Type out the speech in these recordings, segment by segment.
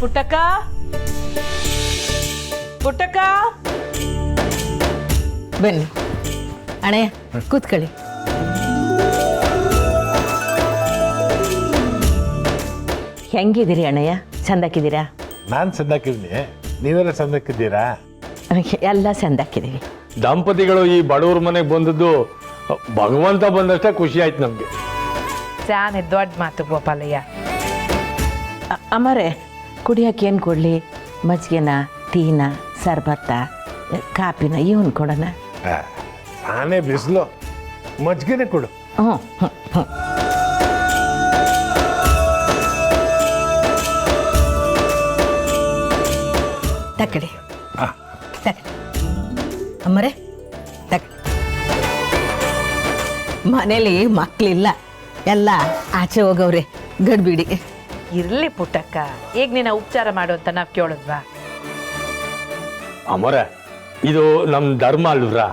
ಪುಟ್ಟಕ್ಕ ಪುಟ್ಟಕ್ಕ ಬನ್ನಿ ಅಣ್ಣಯ್ಯ ಕೂತ್ಕೊಳ್ಳಿ. ಹೆಂಗಿದ್ದೀರಿ ಅಣ್ಣಯ್ಯ? ಚಂದಾಕಿದ್ದೀರಾ? ನಾನು ಚಂದಾಕಿದ್ದೀನಿ, ನೀವೆಲ್ಲ ಚಂದಾಕಿದ್ದೀರಾ? ಎಲ್ಲ ಚಂದಾಕಿದ್ದೀವಿ. ದಂಪತಿಗಳು ಈ ಬಡವ್ರ ಮನೆಗೆ ಬಂದದ್ದು ಭಗವಂತ ಬಂದಷ್ಟೇ ಖುಷಿ ಆಯ್ತು ನಮಗೆ. ಜಾನೆ ದೊಡ್ಡ ಮಾತು ಗೋಪಾಲಯ್ಯ. ಅಮ್ಮರೇ, ಕುಡಿಯೋಕೆ ಏನು ಕೊಡಲಿ? ಮಜ್ಜಿಗೆನ, ಟೀನ, ಸರ್ಬತ್ತ, ಕಾಪಿನ ಇವನ್ ಕೊಡೋಣ? ನಾನೇ ಬಿಸಿಲು, ಮಜ್ಜಿಗೆನೆ ಕೊಡು. ಹ್ಞೂ ಹ್ಞೂ ಹ್ಞೂ. ತಕ್ಕಡಿ ಅಮ್ಮರೇ, ಮನೇಲಿ ಮಕ್ಕಳಿಲ್ಲ, ಎಲ್ಲ ಆಚೆ ಹೋಗವ್ರೆ, ಗಡ್ಬಿಡಿ. ಇರ್ಲಿ ಪುಟ್ಟಕ್ಕ, ಈಗ ನೀನ ಉಪಚಾರ ಮಾಡು ಅಂತ ನಾವು ಕೇಳಿದ್ವಾ? ಅಮರ, ಇದು ನಮ್ಮ ಧರ್ಮ ಅಲ್ವ್ರಾ?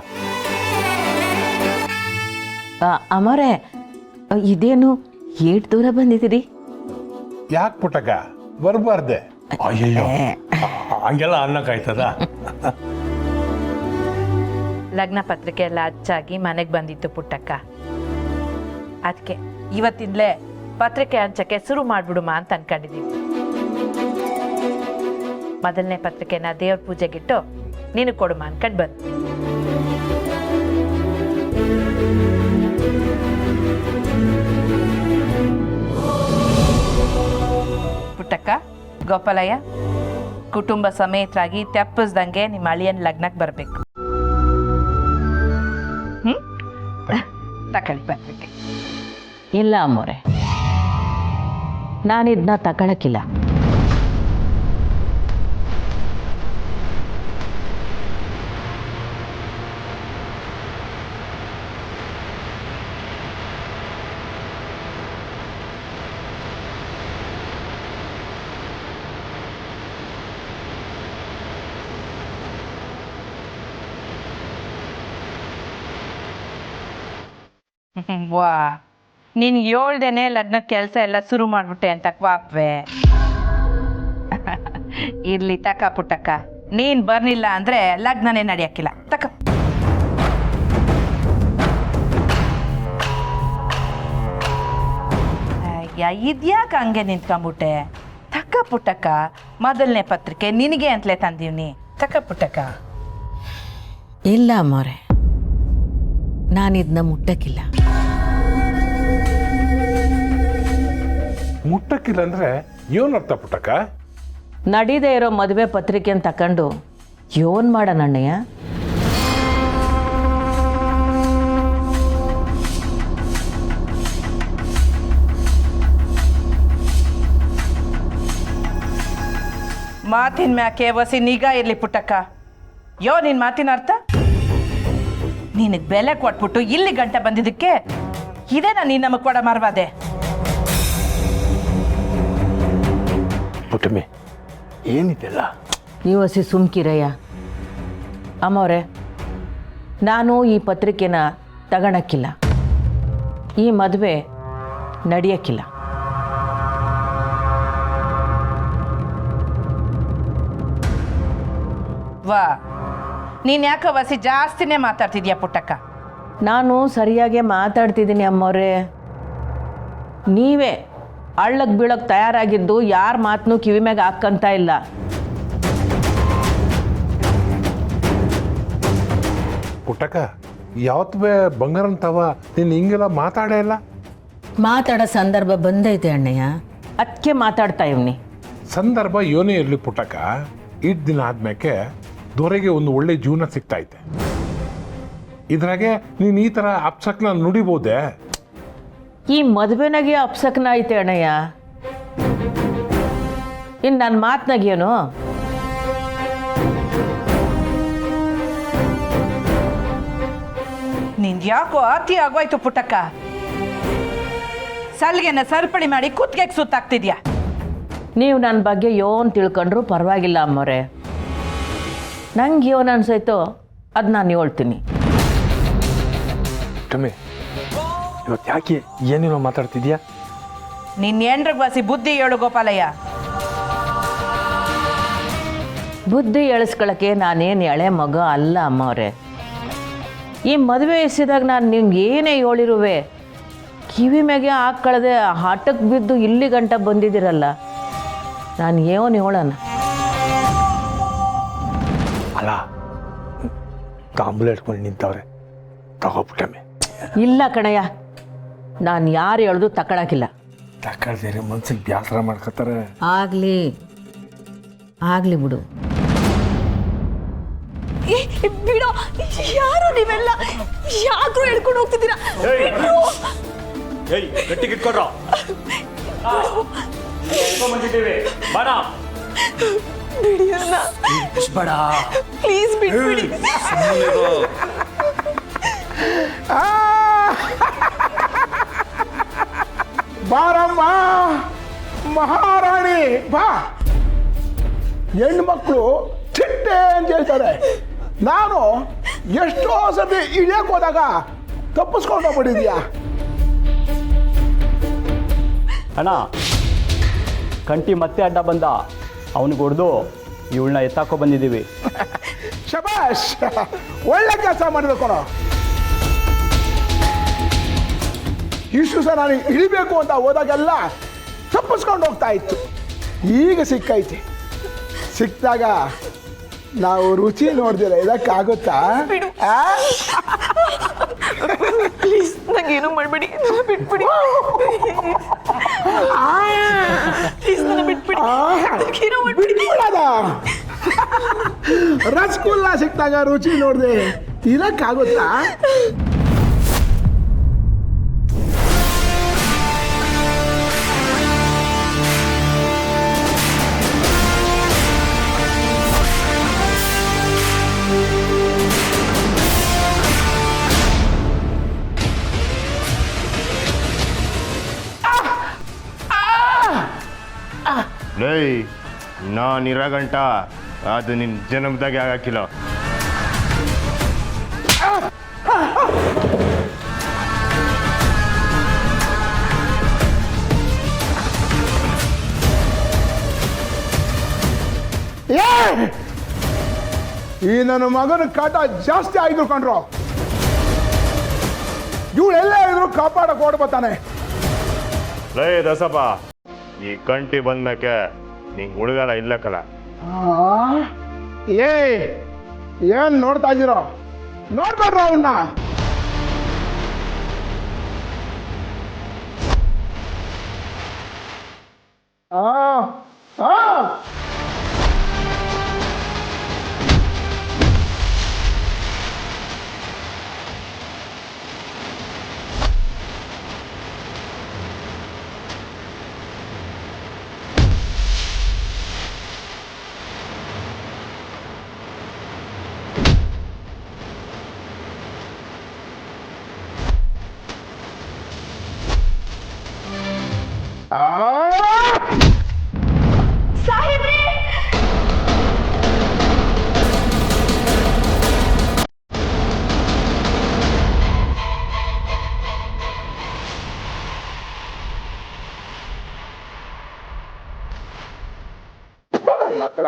ಅಮ್ಮರೇ, ಇದೇನು ಏಟ್ ದೂರ ಬಂದಿದ್ದೀರಿ? ಯಾಕೆ ಪುಟ್ಟಕ್ಕ ಬರಬಾರ್ದೆ? ಅಯ್ಯಯ್ಯೋ, ಹಂಗೆಲ್ಲ ಅನ್ನಕ್ಕಾಯ್ತದ? ಲಗ್ನ ಪತ್ರಿಕೆ ಎಲ್ಲ ಅಚ್ಚಾಗಿ ಮನೆಗೆ ಬಂದಿತ್ತು ಪುಟ್ಟಕ್ಕ. ಅದಕ್ಕೆ ಇವತ್ತಿಂದಲೇ ಪತ್ರಿಕೆ ಹಂಚಕ್ಕೆ ಶುರು ಮಾಡ್ಬಿಡುಮ ಅಂತ ಅನ್ಕೊಂಡಿದ್ದೀವಿ. ಮೊದಲನೇ ಪತ್ರಿಕೆನ ದೇವ್ರ ಪೂಜೆಗಿಟ್ಟು ನೀನು ಕೊಡುಮ ಅನ್ಕೊಂಡು ಬಂದು. ಪುಟ್ಟಕ್ಕ, ಗೋಪಾಲಯ್ಯ, ಕುಟುಂಬ ಸಮೇತರಾಗಿ ತೆಪ್ಪಸ್ದಂಗೆ ನಿಮ್ಮ ಅಳಿಯನ್ ಲಗ್ನಕ್ಕೆ ಬರಬೇಕು. ತಕೊಳ್ಳಿ ಪತ್ರಿಕೆ. ಇಲ್ಲ ಅಮ್ಮೋರೆ, ನಾನಿದನ್ನ ತಗೊಳಕ್ಕಿಲ್ಲ. ವಾ, ನೀನು ಹೇಳ್ದೇನೆ ಲಗ್ನ ಕೆಲಸ ಎಲ್ಲ ಶುರು ಮಾಡ್ಬಿಟ್ಟೆ ಅಂತ ಕ್ವಾಪ್ವೆ. ಇರ್ಲಿ ತಕ ಪುಟ್ಟಕ್ಕ, ನೀನ್ ಬರ್ನಿಲ್ಲ ಅಂದ್ರೆ ಲಗ್ನನೇ ನಡೆಯಕ್ಕಿಲ್ಲ. ತಕ. ಇದ್ಯಾಕೆ ಹಂಗೆ ನಿಂತ್ಕೊಂಡ್ಬಿಟ್ಟೆ? ತಕ್ಕ ಪುಟ್ಟಕ್ಕ, ಮೊದಲನೇ ಪತ್ರಿಕೆ ನಿನಗೆ ಅಂತಲೇ ತಂದೀವ್ನಿ. ತಕ ಪುಟ್ಟಕ್ಕ. ಇಲ್ಲ ಅಮ್ಮೋರೆ, ನಾನಿದನ್ನ ಮುಟ್ಟಕ್ಕಿಲ್ಲ. ಮುಟ್ಟಕ್ಕಿಲ್ಲ ಅಂದ್ರೆ ಏನರ್ಥ ಪುಟ್ಟಕ್ಕ? ನಡೀದೇ ಇರೋ ಮದುವೆ ಪತ್ರಿಕೆಯನ್ನು ತಕೊಂಡು ಯೋನ್ ಮಾಡೋಣ ಅಣ್ಣಯ್ಯ? ಮಾತಿನ ಮ್ಯಾಕೆ ವಸಿ ನಿಗಾ ಇರ್ಲಿ ಪುಟ್ಟಕ್ಕ. ನಿನ್ ಮಾತಿನ ಅರ್ಥ? ನಿನಗೆ ಬೆಲೆ ಕೊಟ್ಬಿಟ್ಟು ಇಲ್ಲಿ ಗಂಟೆ ಬಂದಿದ್ದಕ್ಕೆ ಇದೇನಾ ನೀನು ನಮಗೆ ಕೊಡ ಮರವಾದೆ? ಪುಟ್ಟಮ್ಮಿ, ಏನಿದೆಲ್ಲ? ನೀವು ಹಸಿ ಸುಮ್ಕಿರಯ್ಯ. ಅಮ್ಮವ್ರೆ, ನಾನು ಈ ಪತ್ರಿಕೆನ ತಗೊಳಕ್ಕಿಲ್ಲ. ಈ ಮದುವೆ ನಡೆಯಕ್ಕಿಲ್ಲ. ವಾ, ನೀನು ಯಾಕೆ ವಸಿ ಜಾಸ್ತಿನೇ ಮಾತಾಡ್ತಿದ್ಯಾ ಪುಟ್ಟಕ್ಕ? ನಾನು ಸರಿಯಾಗಿ ಮಾತಾಡ್ತಿದ್ದೀನಿ ಅಮ್ಮವ್ರೆ. ನೀವೇ ಹಳ್ಳಕ್ಕೆ ಬೀಳಕ್ಕೆ ತಯಾರಾಗಿದ್ದು ಯಾರ ಮಾತನ್ನು ಕಿವಿ ಮ್ಯಾಗ ಹಾಕ್ಕಂತ ಇಲ್ಲ. ಪುಟ್ಟಕ್ಕ, ಯಾವತ್ತೇ ಬಂಗಾರಂತವ ನೀನು ಹಿಂಗೆಲ್ಲ ಮಾತಾಡೇ ಇಲ್ಲ. ಮಾತಾಡೋ ಸಂದರ್ಭ ಬಂದೈತೆ ಅಣ್ಣಯ್ಯ, ಅದಕ್ಕೆ ಮಾತಾಡ್ತಾ ಇವ್ನಿ. ಸಂದರ್ಭ ಏನೇ ಇರಲಿ ಪುಟ್ಟಕ್ಕ, ಇಷ್ಟು ದಿನ ಆದ್ಮೇಲೆ ದೊರೆಗೆ ಒಂದು ಒಳ್ಳೆ ಜೀವನ ಸಿಗ್ತೈತೆ. ಇದ್ರಾಗೆ ನೀನು ಈ ಥರ ಅಪ್ಸಕ್ನ ನುಡಿಬೋದೆ? ಈ ಮದುವೆನಾಗೆ ಅಪ್ಸಕ್ನ ಐತೆ ಅಣ್ಣಯ್ಯ. ಇನ್ನು ನನ್ನ ಮಾತನಾಗೇನು? ನಿಂದು ಯಾಕೋ ಅತಿ ಆಗೋಯ್ತು ಪುಟ್ಟಕ್ಕ. ಸಲ್ಗೆನ ಸರಿಪಡಿ ಮಾಡಿ ಕುತ್ತಿಗೆಗೆ ಸುತ್ತಾಕ್ತಿದ್ಯಾ. ನೀವು ನನ್ನ ಬಗ್ಗೆ ಯೋನ್ ತಿಳ್ಕೊಂಡ್ರು ಪರವಾಗಿಲ್ಲ ಅಮ್ಮವ್ರೆ. ನಂಗೆ ಯೋನ್ ಅನ್ಸೈತೋ ಅದು ನಾನು ಹೇಳ್ತೀನಿ. ಪುಟ್ಟಮ್ಮಿ, ಇವತ್ತು ಯಾಕೆ ಏನೇನೋ ಮಾತಾಡ್ತಿದ್ಯಾ? ನಿನ್ನ ಎಂಡ್ರಿಗೆ ಬಸಿ ಬುದ್ಧಿ ಹೇಳು ಗೋಪಾಲಯ್ಯ. ಬುದ್ಧಿ ಎಳಿಸ್ಕೊಳಕ್ಕೆ ನಾನೇನು ಎಳೆ ಮಗ ಅಲ್ಲ ಅಮ್ಮವ್ರೆ. ಈ ಮದುವೆ ವಯಸ್ಸಿದಾಗ ನಾನು ನಿಮ್ಗೆ ಏನೇ ಹೇಳಿರುವೆ ಕಿವಿ ಮ್ಯಾಗೆ ಹಾಕ್ಕೊಳ್ಳದೆ ಹಠಕ್ಕೆ ಬಿದ್ದು ಇಲ್ಲಿ ಗಂಟ ಬಂದಿದ್ದೀರಲ್ಲ, ನಾನು ಏನು ಹೇಳೋಣ? ಅಲ್ಲ, ತಾಂಬೂಲ ಇಟ್ಕೊಂಡು ನಿಂತವ್ರೆ, ತಗೋಬಿಟ್ಟಮ್ಮೆ. ಇಲ್ಲ ಕಣಯ್ಯ, ನಾನು ಯಾರು ಹೇಳ್ದು ತಗೊಳಕಿಲ್ಲ. ತಗೊಳ್ದೇರೆ ಮನ್ಸಿಗೆ ಬ್ಯಾಸರ ಮಾಡ್ಕೊತಾರೆ. ಆಗಲಿ ಬಿಡು. ಬಿಡೋ, ಯಾರು ನೀವೆಲ್ಲ ಯಾಕ್ರು ಹೇಳ್ಕೊಂಡು ಹೋಗ್ತಿದ್ದೀರಾ? ಗಟ್ಟಿಗೆ ಇಟ್ಕೊಡ್ರ ಬಿಡಿ ಅಣ್ಣ, ಪ್ಲೀಸ್ ಬಿಟ್ಬಿಡಿ. ಬಾರಮ್ಮ ಮಹಾರಾಣಿ ಬಾ. ಹೆಣ್ಮಕ್ಳು ಚಿಟ್ಟೆ ಅಂತ ಹೇಳ್ತಾರೆ. ನಾನು ಎಷ್ಟೋ ಸತಿ ಇಳಿಯಕ್ಕೆ ಹೋದಾಗ ತಪ್ಪಿಸ್ಕೊಂಡು ಹೋಗ್ಬಿಟ್ಟಿದ್ಯಾ? ಅಣ್ಣ, ಕಂಟಿ ಮತ್ತೆ ಅಡ್ಡ ಬಂದ, ಅವನಿಗೆ ಹೊಡೆದು ಇವಳನ್ನ ಎತ್ತಾಕೋ ಬಂದಿದ್ದೀವಿ. ಶಬಾಷ್, ಒಳ್ಳೆ ಕೆಲಸ ಮಾಡಿದೆ ಕೊಡೋ. ಇಷ್ಟು ಸಹ ನಾನು ಇಳಿಬೇಕು ಅಂತ ಹೋದಾಗೆಲ್ಲ ತಪ್ಪಿಸ್ಕೊಂಡು ಹೋಗ್ತಾ ಇತ್ತು. ಈಗ ಸಿಕ್ಕೈತಿ. ಸಿಕ್ಕಿದಾಗ ನಾವು ರುಚಿ ನೋಡ್ದಿಲ್ಲ, ಇದಕ್ಕಾಗುತ್ತಾ? ಪ್ಲೀಸ್ ನಂಗೇನು ಮಾಡಬೇಡಿ, ಬಿಟ್ಬಿಡಿ. ಪ್ಲೀಸ್ ನನ್ನ ಬಿಟ್ಬಿಡಿ. ನಂಗೇನು ಮಾಡ್ಬೇಡಿ. ಬಿಟ್ಬಿಡೋದ? ರಸಗುಲ್ಲ ಸಿಕ್ಕಿದಾಗ ರುಚಿ ನೋಡ್ದೆ ಇದಕ್ಕಾಗುತ್ತಾ? ಲೈ, ನಾನಿರೋ ಗಂಟ ಅದು ನಿನ್ನ ಜನ್ಮದಾಗೆ ಆಗಾಕಿಲ್ಲ. ಈ ನನ್ನ ಮಗನ ಕಾಟ ಜಾಸ್ತಿ ಆಯ್ತು ಕಂಡ್ರು. ಇವಳೆಲ್ಲ ಇದ್ರು ಕಾಪಾಡಕ್ ಓಡ್ಬತ್ತಾನೆ. ಲೈ ದಸಪ್ಪ, ಈ ಕಂಟಿ ಬಂದ್ಮೇಕೆ ನಿಂಗೆ ಹುಡುಗನ ಇಲ್ಲಕ್ಕಲ್ಲ. ಏನ್ ನೋಡ್ತಾ ಇದ್ದೀರೋ? ನೋಡ್ಬೇಡ್ರ ಅವನ್ನ. ಸಾಹೇಬ್ರೆ, ಮಕ್ಕಳ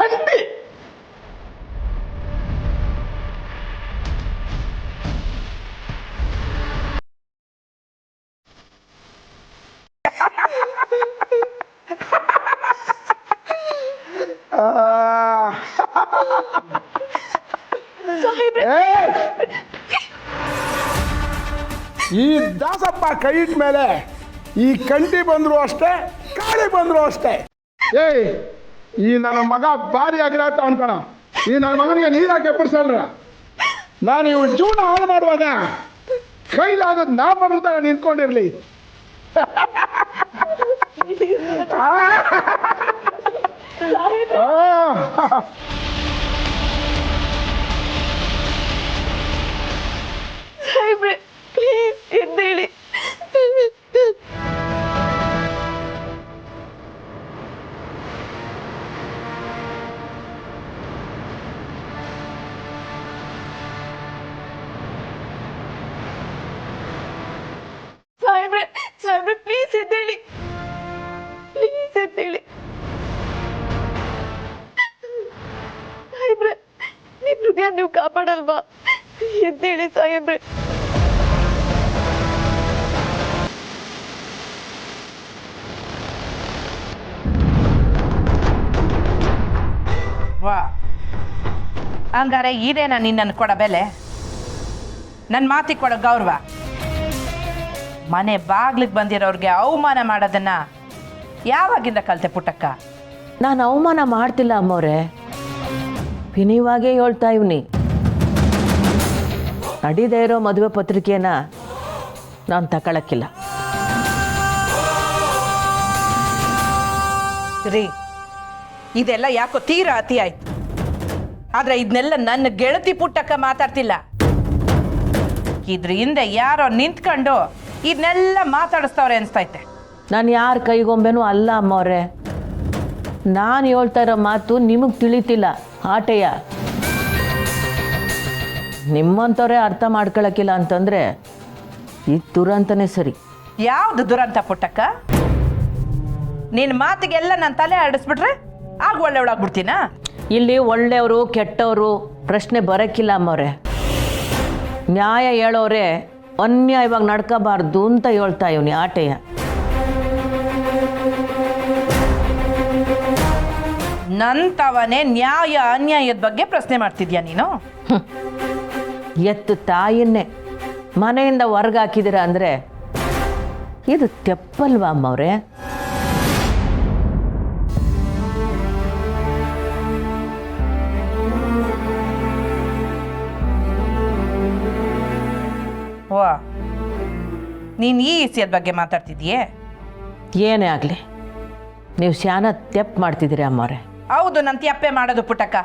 ಕಂಡಿ ಈ ದಾಸಪ್ಪ ಕೈ ಇಟ್ಟ ಮೇಲೆ ಈ ಕಂಟಿ ಬಂದ್ರು ಅಷ್ಟೇ, ಕಾಳಿ ಬಂದ್ರು ಅಷ್ಟೇ. ಈ ನನ್ನ ಮಗ ಭಾರಿ ಆಗಿರತ್ತ ಅನ್ಕೋಣ. ಈ ನನ್ನ ಮಗನಿಗೆ ನೀರಾಕೆ ಎಪ್ಪಡ್ಸಲ್ರ. ನಾನು ಇವ್ ಜೀವನ ಹಾಳು ಮಾಡುವಾಗ ಕೈಲಾಗದ್ ನಾ ಬಂದ ನಿಂತ್ಕೊಂಡಿರ್ಲಿ. ಸಾಹೇಬ್ರೆ, ಪ್ಲೀಸ್ ಎದ್ದೇಳಿ. ನೀವು ಕಾಪಾಡಲ್ವಾ? ಎದ್ದೇಳಿ ಸಾಹೇಬ್ರೆ. ವಾ, ಹಂಗಾರೆ ಇದೇನಾ ನಿನ್ನನ್ನು ಕೊಡ ಬೆಲೆ? ನನ್ನ ಮಾತಿಗೆ ಕೊಡೋ ಗೌರವ? ಮನೆ ಬಾಗ್ಲಿಗೆ ಬಂದಿರೋರಿಗೆ ಅವಮಾನ ಮಾಡೋದನ್ನ ಯಾವಾಗಿಂದ ಕಲ್ತೆ ಪುಟ್ಟಕ್ಕ? ನಾನು ಅವಮಾನ ಮಾಡ್ತಿಲ್ಲ ಅಮ್ಮವ್ರೆ, ವಿನಯವಾಗೇ ಹೇಳ್ತಾ ಇವ್ನಿ. ನಡೀದೇ ಇರೋ ಮದುವೆ ಪತ್ರಿಕೆನ ನಾನು ತಗೊಳಕ್ಕಿಲ್ಲ. ರೀ, ಇದೆಲ್ಲ ಯಾಕೋ ತೀರಾ ಅತಿ ಆಯ್ತು. ಆದ್ರೆ ಇದನ್ನೆಲ್ಲ ನನ್ನ ಗೆಳತಿ ಪುಟ್ಟಕ್ಕ ಮಾತಾಡ್ತಿಲ್ಲ. ಇದ್ರ ಹಿಂದೆ ಯಾರೋ ನಿಂತ್ಕೊಂಡು ಇದನ್ನೆಲ್ಲ ಮಾತಾಡಿಸ್ತವ್ರೆ ಅನ್ಸ್ತೈತೆ. ನಾನು ಯಾರ ಕೈಗೊಂಬೆನೂ ಅಲ್ಲ ಅಮ್ಮವ್ರೆ. ನಾನು ಹೇಳ್ತಾ ಇರೋ ಮಾತು ನಿಮಗೆ ತಿಳಿತಿಲ್ಲ ಆಟೆಯ. ನಿಮ್ಮಂಥವ್ರೆ ಅರ್ಥ ಮಾಡ್ಕೊಳಕ್ಕಿಲ್ಲ ಅಂತಂದರೆ ಇದು ದುರಂತನೇ ಸರಿ. ಯಾವ್ದು ದುರಂತ ಪುಟ್ಟಕ್ಕ? ನಿನ್ನ ಮಾತಿಗೆಲ್ಲ ನನ್ನ ತಲೆ ಆಡಿಸ್ಬಿಟ್ರೆ ಆಗ ಒಳ್ಳೆಯವಳಾಗ್ಬಿಡ್ತೀನಾ? ಇಲ್ಲಿ ಒಳ್ಳೆಯವರು ಕೆಟ್ಟವರು ಪ್ರಶ್ನೆ ಬರೋಕ್ಕಿಲ್ಲ ಅಮ್ಮವ್ರೆ. ನ್ಯಾಯ ಹೇಳೋರೆ ಅನ್ಯಾಯವಾಗಿ ನಡ್ಕೋಬಾರ್ದು ಅಂತ ಹೇಳ್ತಾ ಇವನಿ ಆಟೆಯ. ನಂತವನೇ ನ್ಯಾಯ ಅನ್ಯಾಯದ ಬಗ್ಗೆ ಪ್ರಶ್ನೆ ಮಾಡ್ತಿದ್ಯಾ ನೀನು? ಎತ್ತು ತಾಯಿಯನ್ನೇ ಮನೆಯಿಂದ ಹೊರಗೆ ಹಾಕಿದಿರ ಅಂದರೆ ಇದು ತೆಪ್ಪಲ್ವಾ ಅಮ್ಮವ್ರೆ? ವಾ, ನೀನು ಈ ವಿಷಯದ ಬಗ್ಗೆ ಮಾತಾಡ್ತಿದ್ಯೇ? ಏನೇ ಆಗಲಿ ನೀವು ಶಾನ ತೆಪ್ಪು ಮಾಡ್ತಿದ್ದೀರಿ ಅಮ್ಮವ್ರೆ. ಹೌದು, ನನ್ನ ತ್ಯಪ್ಪೆ ಮಾಡೋದು ಪುಟ್ಟಕ್ಕ.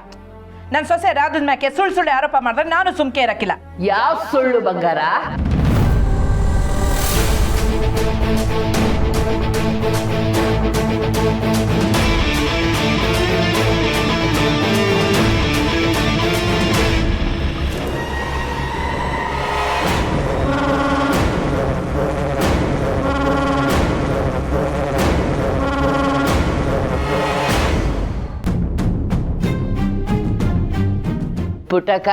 ನನ್ನ ಸೊಸೆ ರಾಧದ ಮ್ಯಾಕೆ ಸುಳ್ಳು ಆರೋಪ ಮಾಡಿದ್ರೆ ನಾನು ಸುಮ್ಕೆ ಇರಕ್ಕಿಲ್ಲ. ಯಾವ ಸುಳ್ಳು ಬಂಗಾರ? ಪುಟ್ಟಕ್ಕ,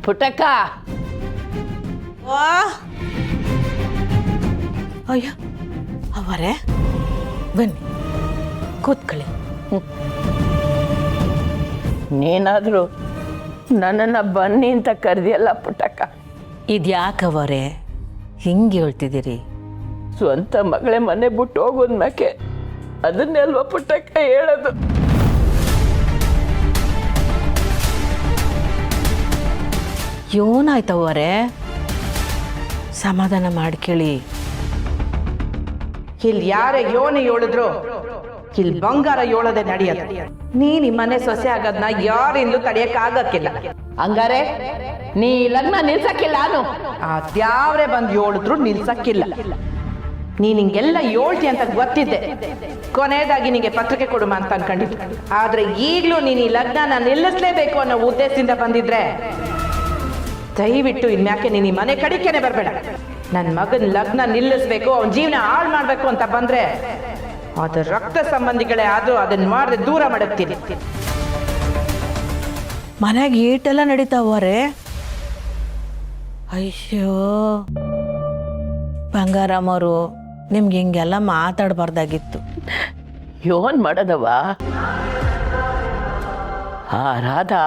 ಪುಟ್ಟಕ್ಕ. ಅಯ್ಯೋ ಅವರೇ, ಬನ್ನಿ ಕೂತ್ಕೊಳ್ಳಿ. ನೀನಾದರೂ ನನ್ನನ್ನು ಬನ್ನಿ ಅಂತ ಕರೆದಿಯಲ್ಲ ಪುಟ್ಟಕ್ಕ. ಇದ್ಯಾಕವರೇ ಹಿಂಗೆ ಹೇಳ್ತಿದ್ದೀರಿ? ಸ್ವಂತ ಮಗಳೇ ಮನೆ ಬಿಟ್ಟು ಹೋಗೋದ್ಮ್ಯಾಕೆ ಅದನ್ನೆಲ್ವ ಪುಟ್ಟಕ್ಕ ಹೇಳೋದು. ಏನಾಯ್ತವರೇ? ಸಮಾಧಾನ ಮಾಡ್ಕೇಳಿ. ಇಲ್ಲಿ ಯಾರೇ ಯೋನಿ ಹೇಳಿದ್ರು ಇಲ್ಲಿ ಬಂಗಾರ ಏಳೋದೆ ನಡೆಯೋದು. ನೀನ್ ಈ ಮನೆ ಸೊಸೆ ಆಗೋದನ್ನ ಯಾರಿಂದಲೂ ತಡೆಯಕ್ ಆಗಕ್ಕಿಲ್ಲ. ಹಂಗಾರೆ ನೀ ಲಗ್ನ ನಿಲ್ಸಕ್ಕಿಲ್ಲ? ಅದ್ಯಾವ್ರೆ ಬಂದು ಹೇಳಿದ್ರು ನಿಲ್ಸಕ್ಕಿಲ್ಲ. ನೀನ್ ಹಿಂಗೆಲ್ಲ ಹೇಳ್ತಿ ಅಂತ ಗೊತ್ತಿದ್ದೆ. ಕೊನೆಯದಾಗಿ ನಿಂಗೆ ಪತ್ರಿಕೆ ಕೊಡುಮ ಅಂತ ಅನ್ಕೊಂಡಿದ್ದೆ. ಆದ್ರೆ ಈಗ್ಲೂ ನೀನ್ ಈ ಲಗ್ನ ನಿಲ್ಲಿಸ್ಲೇಬೇಕು ಅನ್ನೋ ಉದ್ದೇಶದಿಂದ ಬಂದಿದ್ರೆ ದಯವಿಟ್ಟು ಇನ್ಯಾಕೆ ನೀನು ಈ ಮನೆ ಕಡಿಕೆನೆ ಬರಬೇಡ. ನನ್ನ ಮಗನ ಲಗ್ನ ನಿಲ್ಲಿಸ್ಬೇಕು, ಅವನ ಜೀವನ ಹಾಳು ಮಾಡಬೇಕು ಅಂತ ಬಂದ್ರೆ ಅದು ರಕ್ತ ಸಂಬಂಧಿಗಳೇ ಆದ್ರೂ ಅದನ್ನ ಮಾಡದೆ ದೂರ ಮಾಡುತ್ತೀನಿ. ಮನೆಗೆ ಈಟೆಲ್ಲ ನಡೀತಾವರೇ? ಅಯ್ಯೋ ಬಂಗಾರಮ್ಮವರು, ನಿಮ್ಗೆ ಹಿಂಗೆಲ್ಲ ಮಾತಾಡಬಾರ್ದಾಗಿತ್ತು. ಏನ್ ಮಾಡೋದವ? ಆ ರಾಧಾ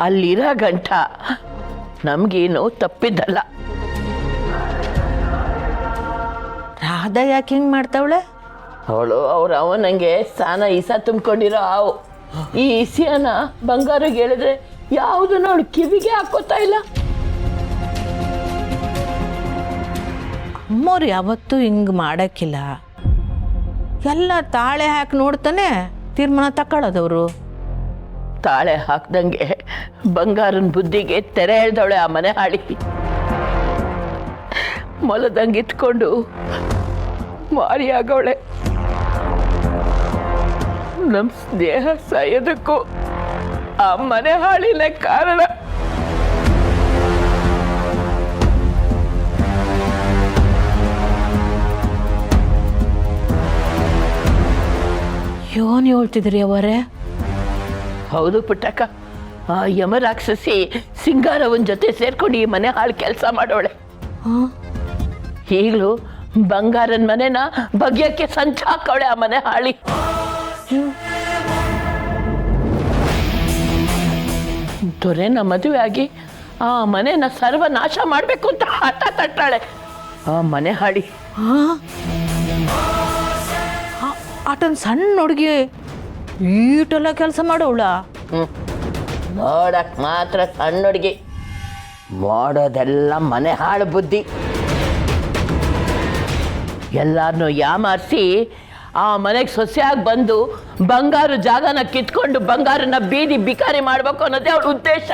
ಅಲ್ಲಿರೋ ಗಂಟ ನಮ್ಗೇನು ತಪ್ಪಿದ್ದಲ್ಲ. ರಾಧಾ ಯಾಕೆ ಹಿಂಗೆ ಮಾಡ್ತಾವಳೆ? ಅವಳು ಅವನಂಗೆ ಸ್ಥಾನ ಈಸ ತುಂಬಿಕೊಂಡಿರೋ ಹಾವು. ಈ ಇಸಿಯನ ಬಂಗಾರಿಗೆ ಹೇಳಿದ್ರೆ ಯಾವುದನ್ನು ಅವಳು ಕಿವಿಗೆ ಹಾಕೋತಾ ಇಲ್ಲ. ಅಮ್ಮವ್ರು ಯಾವತ್ತೂ ಹಿಂಗೆ ಮಾಡೋಕ್ಕಿಲ್ಲ. ಎಲ್ಲ ತಾಳೆ ಹಾಕಿ ನೋಡ್ತಾನೆ ತೀರ್ಮಾನ ತಗೊಳ್ಳೋದವರು. ತಾಳೆ ಹಾಕ್ದಂಗೆ ಬಂಗಾರನ ಬುದ್ಧಿಗೆ ತೆರೆ ಎಳ್ದವಳೆ ಆ ಮನೆ ಹಾಳಿ. ಮೊಲದಂಗೆ ಇಟ್ಕೊಂಡು ಮಾರಿಯಾಗವಳೆ. ನಮ್ಮ ಸ್ನೇಹ ಸಾಯೋದಕ್ಕೂ ಆ ಮನೆ ಹಾಳಿನ ಕಾರಣ. ಏನ್ ಹೇಳ್ತಿದ್ರಿ ಅವರೇ? ಹೌದು ಪುಟ್ಟಕ್ಕ, ಆ ಯಮರಾಕ್ಷಸಿ ಸಿಂಗಾರವನ್ ಜೊತೆ ಸೇರ್ಕೊಂಡು ಈ ಮನೆ ಹಾಳು ಕೆಲಸ ಮಾಡೋಳೆ. ಈಗಲೂ ಬಂಗಾರನ ಮನೆನ ಬಗ್ಯಕ್ಕೆ ಸಂಚ ಹಾಕವಳೆ ಆ ಮನೆ ಹಾಳಿ. ದೊರೆನ ಮದುವೆ ಆಗಿ ಆ ಮನೆನ ಸರ್ವನಾಶ ಮಾಡಬೇಕು ಅಂತ ಹಠ ತಟ್ಟಾಳೆ ಆ ಮನೆ ಹಾಳಿ. ಆಟನ್ ಸಣ್ಣ ಹುಡುಗಿ ಈಟೆಲ್ಲ ಕೆಲಸ ಮಾಡೋಳ. ನೋಡಕ್ ಮಾತ್ರ ಸಣ್ಣ ಹುಡುಗಿ, ಮಾಡೋದೆಲ್ಲ ಮನೆ ಹಾಳು ಬುದ್ಧಿ. ಎಲ್ಲಾರನ್ನೂ ಯಾಮಾರಿಸಿ ಆ ಮನೆಗೆ ಸೊಸೆಯಾಗಿ ಬಂದು ಬಂಗಾರ ಜಾಗನ ಕಿತ್ಕೊಂಡು ಬಂಗಾರನ ಬೀದಿ ಬಿಕಾರಿ ಮಾಡ್ಬೇಕು ಅನ್ನೋದೇ ಅವಳ ಉದ್ದೇಶ.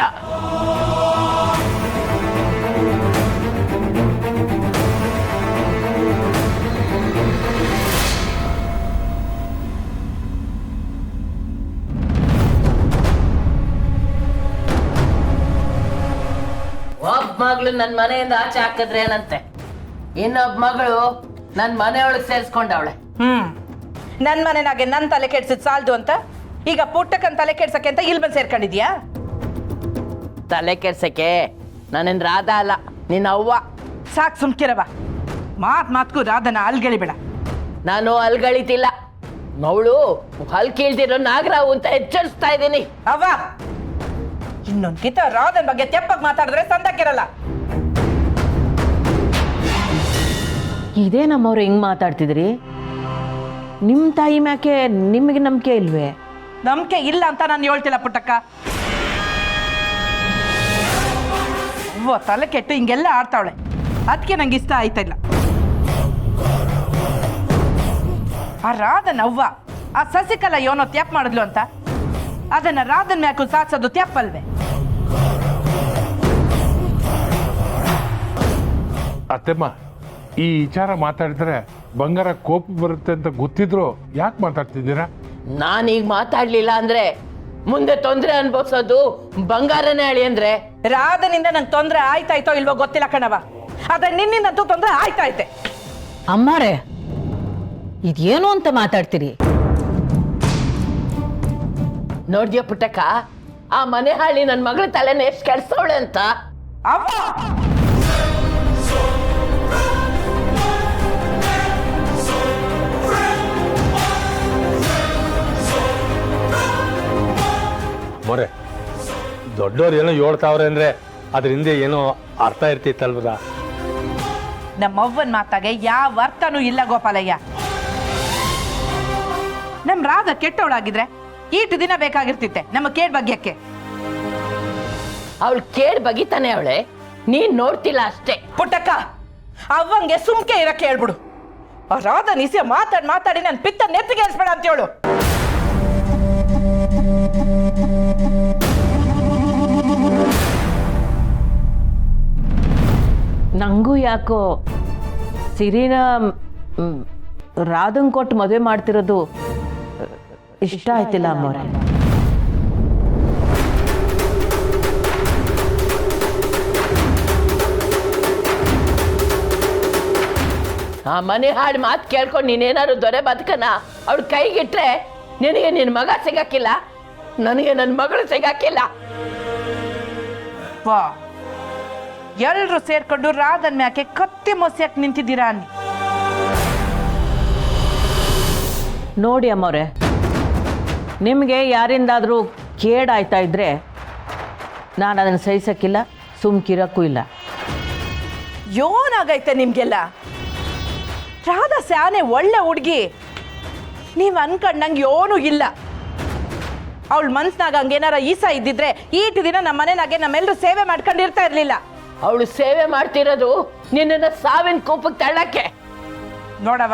ಒಬ್ಬ ಮಗಳು ನನ್ನ ಮನೆಯಿಂದ ಆಚೆ ಹಾಕಿದ್ರೆ ಏನಂತೆ, ಇನ್ನೊಬ್ಬ ಮಗಳು ನನ್ನ ಮನೆಯೊಳಗೆ ಸೇರಿಸ್ಕೊಂಡವಳೆ. ನನ್ ಮನೆನಾಗೆ ನನ್ ತಲೆ ಕೆಡ್ಸಿದ್ ಸಾಲ್ದು ಅಂತ ಈಗ ಪುಟ್ಟಕ್ಕನ್ ತಲೆ ಕೆಡ್ಸಕ್ಕೆ ಅಂತ ಇಲ್ಲಿ ಬಂದು ಸೇರ್ಕೊಂಡಿದ್ಯಾ? ತಲೆ ಕೆಡ್ಸಕ್ಕೆ ನಾನೇನ್ ರಾಧಾ ಅಲ್ಲ, ನಿನ್ನ ಅವ್ವ. ಸಾಕ್ ಸುಮ್ಕಿರವ, ಮಾತ್ಗೂ ರಾಧನ ಅಲ್ಗಳಿಬೇಡ. ನಾನು ಅಲ್ಗಳಿತಿಲ್ಲ, ಅವಳು ಹಲ್ ಕೀಳ್ದಿರೋ ನಾಗರಾವು ಅಂತ ಎಚ್ಚರಿಸ್ತಾ ಇದ್ದೀನಿ. ಅವ್ವ, ಇನ್ನೊಂದ್ಕಿತ ರಾಧನ್ ಬಗ್ಗೆ ತೆಪ್ಪಗ್ ಮಾತಾಡಿದ್ರೆ ಸಂದಕ್ಕಿರಲ್ಲ. ಇದೇ ನಮ್ಮವ್ರು ಹೆಂಗ್ ಮಾತಾಡ್ತಿದ್ರಿ? ನಿಮ್ಮ ತಾಯಿ ಮ್ಯಾಕೆ ನಿಮಗೆ ನಂಬಿಕೆ ಇಲ್ವೇ? ನಂಬಿಕೆ ಇಲ್ಲ ಅಂತ ನಾನು ಹೇಳ್ತಿಲ್ಲ ಪುಟ್ಟಕ್ಕ. ಅವ್ವ ತಲೆ ಕೆಟ್ಟು ಹಿಂಗೆಲ್ಲ ಆಡ್ತಾವಳೆ, ಅದಕ್ಕೆ ನಂಗೆ ಇಷ್ಟ ಆಯ್ತಾ ಇಲ್ಲ. ಆ ರಾಧನ್ ಅವ್ವ ಆ ಸಸಿಕಲಾ ಏನೋ ತ್ಯಾಪ್ ಮಾಡಿದ್ಲು ಅಂತ ಅದನ್ನ ರಾಧನ್ ಮ್ಯಾಕು ಸಾಕ್ಸೋದು ತ್ಯಾಪಲ್ವೇ? ಅತ್ತೆಮ್ಮ, ಈ ವಿಚಾರ ಮಾತಾಡಿದ್ರೆ ಬಂಗಾರ ಕೋಪ ಬರುತ್ತೆ ಅಂತ ಗೊತ್ತಿದ್ರು ಯಾಕೆ ಮಾತಾಡ್ತಿದ್ದೀರಾ? ನಾನೀಗ ಮಾತಾಡ್ಲಿಲ್ಲ ಅಂದ್ರೆ ಮುಂದೆ ತೊಂದರೆ ಅನ್ಭವಿಸೋದು ಬಂಗಾರನೇ ಹೇಳಿ ಅಂದ್ರೆ. ರಾಧನಿಂದ ನಂಗೆ ತೊಂದರೆ ಆಯ್ತಾಯ್ತೋ ಇಲ್ವೋ ಗೊತ್ತಿಲ್ಲ ಕಣವ, ಆದ್ರೆ ನಿನ್ನಿಂದಂತೂ ತೊಂದರೆ ಆಯ್ತಾಯ್ತೆ. ಅಮ್ಮಾರೆ, ಇದೇನು ಅಂತ ಮಾತಾಡ್ತೀರಿ? ನೋಡ್ದ್ಯಾ ಪುಟ್ಟಕ್ಕ, ಆ ಮನೆ ಹಾಳಿ ನನ್ನ ಮಗಳ ತಲೆನ ಎಷ್ಟು ಕೆಡ್ಸವಳೆ ಅಂತ. ಅವ್ವ ಮೊರೆ, ದೊಡ್ಡವ್ರು ಏನೋ ಹೇಳ್ತಾವ್ರೆ ಅಂದ್ರೆ ಅದ್ರ ಹಿಂದೆ ಏನೋ ಅರ್ಥ ಇರ್ತಿತ್ತಲ್ವದ? ನಮ್ಮವ್ವನ್ ಮಾತಾಗೆ ಯಾವ ಅರ್ಥನೂ ಇಲ್ಲ ಗೋಪಾಲಯ್ಯ. ನಮ್ ರಾಧ ಕೆಟ್ಟವಳಾಗಿದ್ರೆ ಈಟು ದಿನ ಬೇಕಾಗಿರ್ತಿತ್ತೆ ನಮ್ಮ ಕೇಡ್ ಬಗ್ಯಕ್ಕೆ. ಅವಳು ಕೇಳ್ ಬಗಿತಾನೆ ಅವಳೆ, ನೀನ್ ನೋಡ್ತಿಲ್ಲ ಅಷ್ಟೇ. ಪುಟ್ಟಕ್ಕ, ಅವ್ವಂಗೆ ಸುಮ್ಕೆ ಇರಕ್ಕೆ ಹೇಳ್ಬಿಡು. ಆ ರಾಧ ನಿಸ್ಯ ಮಾತಾಡಿ ನನ್ ಪಿತ್ತ ನೆತ್ತಿಗೆ ಏರಿಸ್ಬೇಡ ಅಂತ ಹೇಳು. ನಂಗೂ ಯಾಕೋ ಸಿರಿನ ರಾಧನ್ ಕೊಟ್ಟು ಮದುವೆ ಮಾಡ್ತಿರೋದು ಇಷ್ಟ ಆಯ್ತಿಲ್ಲ ಅಮ್ಮವ್ರೆ. ಆ ಮನೆ ಹಾಡು ಮಾತು ಕೇಳ್ಕೊಂಡು ನೀನೇನಾದ್ರು ದೊರೆ ಬದುಕನ ಅವಳು ಕೈಗಿಟ್ರೆ ನಿನಗೆ ನಿನ್ನ ಮಗ ಸಿಗಕ್ಕಿಲ್ಲ, ನನಗೆ ನನ್ನ ಮಗಳು ಸಿಗಕ್ಕಿಲ್ಲ. ವಾ, ಎಲ್ರು ಸೇರ್ಕೊಂಡು ರಾಧನ್ ಮ್ಯಾಕೆ ಕತ್ತಿ ಮೊಸೆಯಕ್ ನಿಂತಿದ್ದೀರಾ ಅನ್ನಿ. ನೋಡಿ ಅಮ್ಮವ್ರೆ, ನಿಮಗೆ ಯಾರಿಂದಾದರೂ ಕೇಡಾಯ್ತಾ ಇದ್ರೆ ನಾನು ಅದನ್ನು ಸಹಿಸಕ್ಕಿಲ್ಲ, ಸುಮ್ಕಿರಕ್ಕೂ ಇಲ್ಲ. ಯೋನಾಗೈತೆ ನಿಮ್ಗೆಲ್ಲ. ರಾಧಾ ಸ್ಯಾನೆ ಒಳ್ಳೆ ಹುಡುಗಿ, ನೀವ್ ಅನ್ಕೊಂಡಂಗೆ ಏನೂ ಇಲ್ಲ. ಅವಳ ಮನ್ಸ್ನಾಗ ಹಂಗೇನಾರ ಈಸ ಇದ್ದಿದ್ರೆ ಈಟು ದಿನ ನಮ್ಮ ಮನೆನಾಗೆ ನಮ್ಮೆಲ್ಲರೂ ಸೇವೆ ಮಾಡ್ಕೊಂಡಿರ್ತಾ ಇರ್ಲಿಲ್ಲ. ಅವಳು ಸೇವೆ ಮಾಡ್ತಿರೋದು ನಿನ್ನನ್ನು ಸಾವಿನ ಕೋಪಕ್ಕೆ ತಳ್ಳಕ್ಕೆ. ನೋಡವ,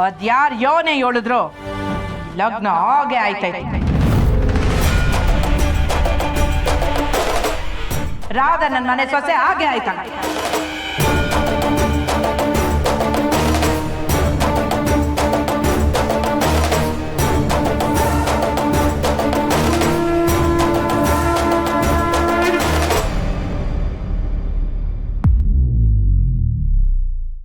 ಅದ್ಯಾರು ಯೋನೇ ಹೇಳಿದ್ರು ಲಗ್ನ ಹಾಗೆ ಆಯ್ತೈತೆ. ರಾಧಾ ನನ್ನ ಮನೆ ಸೊಸೆ ಹಾಗೆ ಆಯ್ತಾಳ.